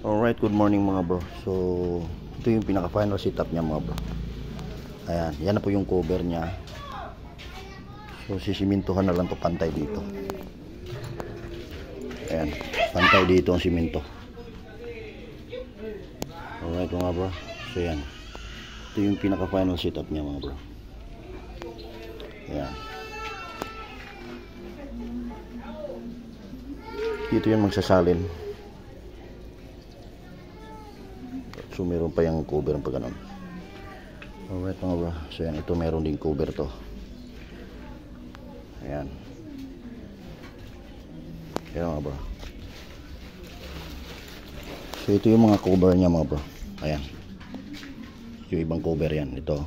Alright, good morning mga bro. So, ito yung pinaka-final setup niya mga bro. Ayan, yan na po yung cover niya. So, sisimintuhan na lang to pantay dito. Ayan, pantay dito ang siminto. Alright mga bro. So, yan. Ito yung pinaka-final setup niya mga bro. Ayan. Dito yan magsasalin. So meron pa yung cover ng pagganon. Alright mga bro. So yan, ito meron din cover to. Ayan. Ayan mga bro. So ito yung mga cover niya mga bro. Ayan. Yung ibang cover yan. Ito.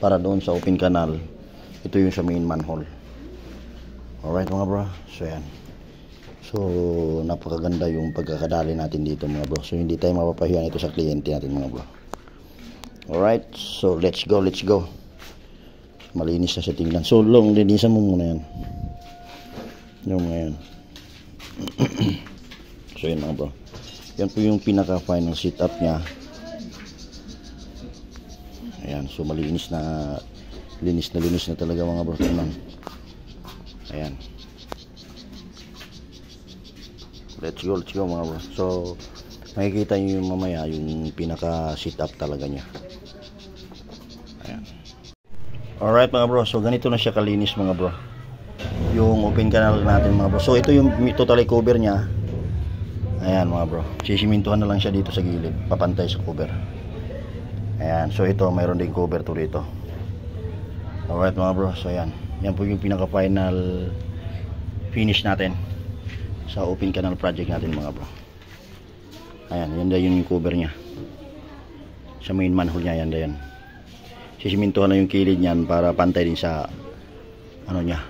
Para doon sa open canal. Ito yung sa main manhole. Alright mga bro. So yan. So, napakaganda yung pagkakadali natin dito mga bro. So, hindi tayo mapapahiyan ito sa kliyente natin mga bro. Alright, so let's go, let's go. Malinis na sa tingnan. So, long, linisan mo muna yan. Yung mga yan. So, yan mga bro. Yan po yung pinaka-final setup niya. Ayan, so malinis na, linis na talaga mga bro. Ayan. Let's go mga bro. So, makikita nyo yung mamaya yung pinaka setup talaga niya. Ayan. Alright mga bro. So, ganito na siya kalinis mga bro. Yung open canal natin mga bro. So, ito yung totally cover niya. Ayan mga bro. Sisimintuhan na lang siya dito sa gilid. Papantay sa cover. Ayan. So, ito mayroon din cover to dito. Alright mga bro. So, ayan. Yan po yung pinaka final finish natin sa open canal project natin mga bro. Ayan, yan yung cover nya sa main manhole nya. Yan sisimintuhan na yung kilid nyan para pantay din sa ano nya,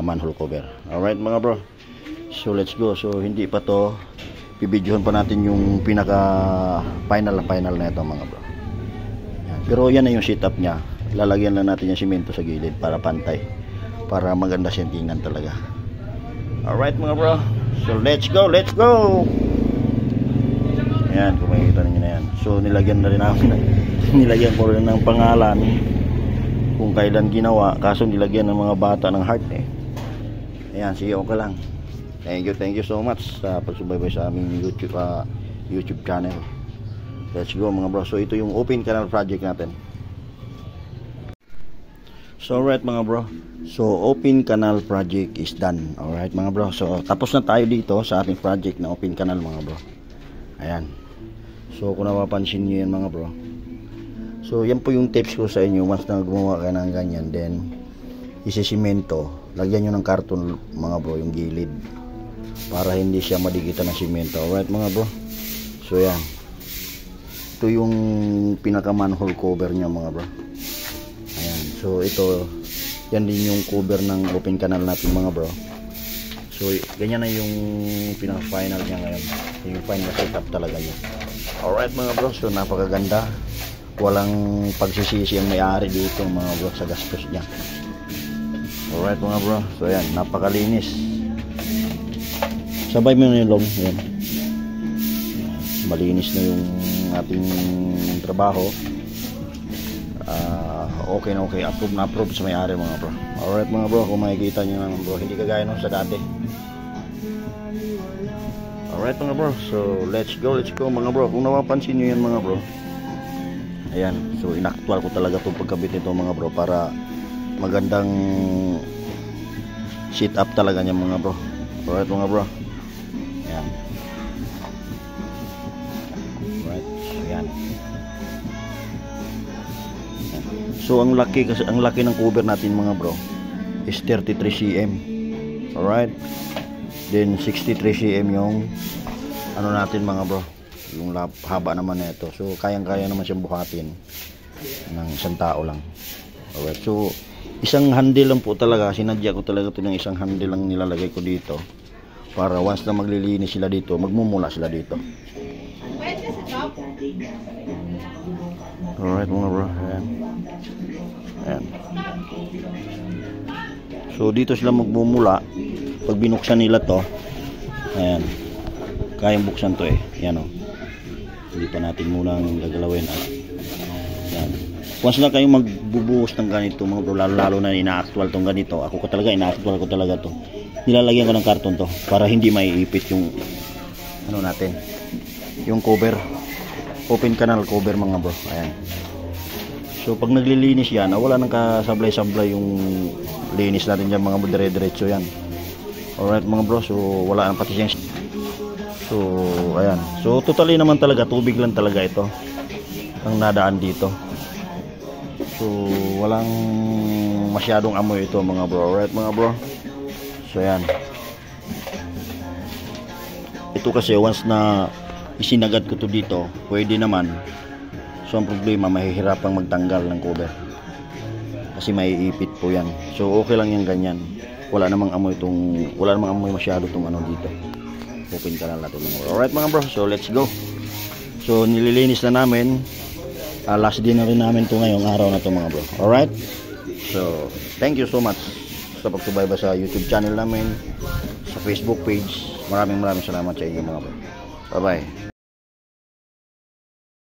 manhole cover. Alright mga bro, so let's go. So hindi pa to, bibidyohan pa natin yung pinaka final na ito mga bro. Ayan. Pero yan na yung setup nya. Lalagyan lang natin yung simento sa gilid para pantay, para maganda siyang tingnan talaga. Alright mga bro, so let's go. Ayan, kung makikita ninyo na yan. So nilagyan na rin namin, nilagyan ko rin ng pangalan kung kailan ginawa, kaso nilagyan ng mga bata ng heart eh. Ayan, sige, okay lang. Thank you so much sa pagsubaybay sa aming YouTube channel. Let's go mga bro. So ito yung open canal project natin. So alright mga bro, so open canal project is done. Alright mga bro, so tapos na tayo dito sa ating project na open canal mga bro. Ayan. So kung napapansin nyo yan mga bro, so yan po yung tips ko sa inyo. Once na gumawa ka ng ganyan, then isisimento, lagyan nyo ng karton mga bro yung gilid para hindi siya madikitan ng simento. Alright mga bro, so yan, ito yung pinaka manhole cover nya mga bro. Ayan, so ito, yan din yung cover ng open canal natin mga bro. So ganyan na yung pinaka final niya ngayon, yung final setup talaga niya. Alright mga bro, so napakaganda, walang pagsisisi ang may-ari dito mga bro sa gastos niya. Alright mga bro, so yan, napakalinis. Sabay mo na yung long. Ayan. Malinis na yung ating trabaho. Okay na okay, approve sa may-ari mga bro. Alright mga bro, kung makikita nyo naman bro, hindi kagaya nung sa dati. Alright mga bro, so let's go mga bro. Kung napapansin nyo yan mga bro, ayan, so inactual ko talaga itong pagkabit nito mga bro para magandang sit up talaga niya mga bro. Alright mga bro, ayan. Alright, so yan. So ang laki ng cover natin mga bro is 33 cm. Alright. Then 63 cm yung ano natin mga bro, yung haba naman nito. So kayang-kaya naman siyang buhatin ng isang tao lang. Alright. So isang handle lang po talaga, sinadya ko talaga ito ng isang handle lang nilalagay ko dito para once na maglilinis sila dito, magmumula sila dito. Alright mga bro, ayan. Ayan. So dito sila magmumula. Pag binuksan nila to, ayan, kayang buksan to eh. Ayan o. hindi pa natin munang gagalawin. At yan, once na kayong magbubuhos ng ganito mga bro, lalo na ina-actual tong ganito, ako ko talaga ina-actual ko talaga to, nilalagyan ko ng karton to para hindi maiipit yung ano natin, yung cover, open canal cover mga bro. Ayan. So pag naglilinis yan, wala nang kasablay-sablay yung linis natin dyan mga bro, dire-diretso yan. Alright mga bro, so wala nang pati siyang, so ayan, so totally naman talaga tubig lang talaga ito ang nadaan dito, so walang masyadong amoy ito mga bro. Alright mga bro, so ayan, ito kasi once na isinagad ko to dito, pwede naman. So ang problema, mahihirapang magtanggal ng cover kasi maiipit po yan. So okay lang yung ganyan, wala namang amoy masyado tong ano dito, open canal natin mga bro. Alright mga bro, so let's go. So nililinis na namin, last din na rin namin to ngayong araw na to mga bro. Alright, so thank you so much sa pagsubaybay sa YouTube channel namin, sa Facebook page. Maraming salamat sa inyo mga bro. Bye bye.